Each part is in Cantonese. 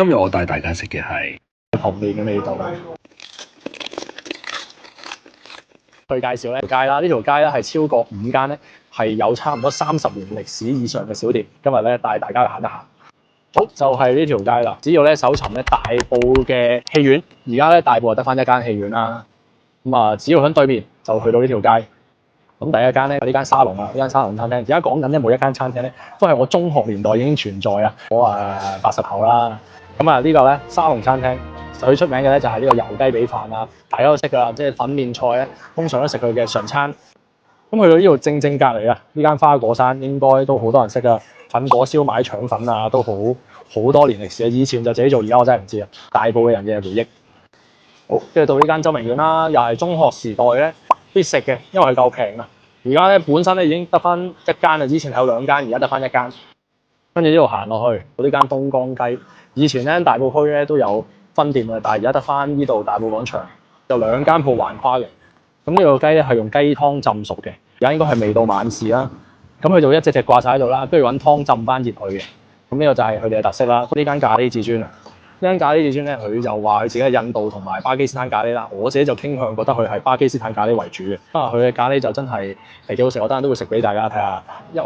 今日我帶大家食嘅係童年嘅味道。去介紹呢條街啦，呢條街咧係超過5間咧係有差唔多30年歷史以上嘅小店。今日咧帶大家去行一行。好，就係呢條街啦。只要咧搜尋咧大埔嘅戲院，而家咧大埔就得返一間戲院啦。只要喺對面就去到呢條街。咁第一間咧，呢間沙龍啊，呢間沙龍餐廳。而家講緊咧，每一間餐廳咧都係我中學年代已經存在啊。我80後啦。呢個咧沙龍餐廳最出名嘅咧就係呢個油雞髀飯啦，大家都識㗎啦，即係粉麵菜咧，通常都食佢嘅常餐。咁去到呢度正隔離啊，呢間花果山應該都好多人識㗎。粉果燒賣腸粉啊，都好多年歷史啊。以前就自己做，而家我真係唔知啊。大埔嘅人嘅回憶。好，跟住到呢間周明苑啦，又係中學時代咧必食嘅，因為佢夠平啊。而家咧本身咧已經得返一間啦，以前有2間，而家得返一間。跟住呢度行落去，到呢間東江雞。以前咧大埔區咧都有分店嘅，但係而家得返呢度大埔廣場有2間鋪橫跨嘅。咁呢個雞咧係用雞湯浸熟嘅，而家應該係未到晚市啦。咁佢就一隻掛晒喺度啦，跟住揾湯浸翻熱佢嘅。咁呢個就係佢哋嘅特色啦。呢間咖喱至尊啊，呢間咖喱至尊咧，佢就話佢自己係印度同埋巴基斯坦咖喱啦。我自己就傾向覺得佢係巴基斯坦咖喱為主嘅。佢嘅咖喱就真係幾好食，我等陣都會食俾大家睇下。一為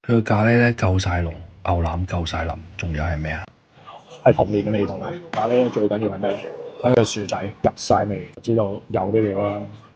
佢嘅咖喱咧夠晒濃，牛腩夠晒腍，仲有係咩啊？係童年嘅味道。咖喱最緊要係咩？睇佢薯仔入晒味，就知道有啲料啦。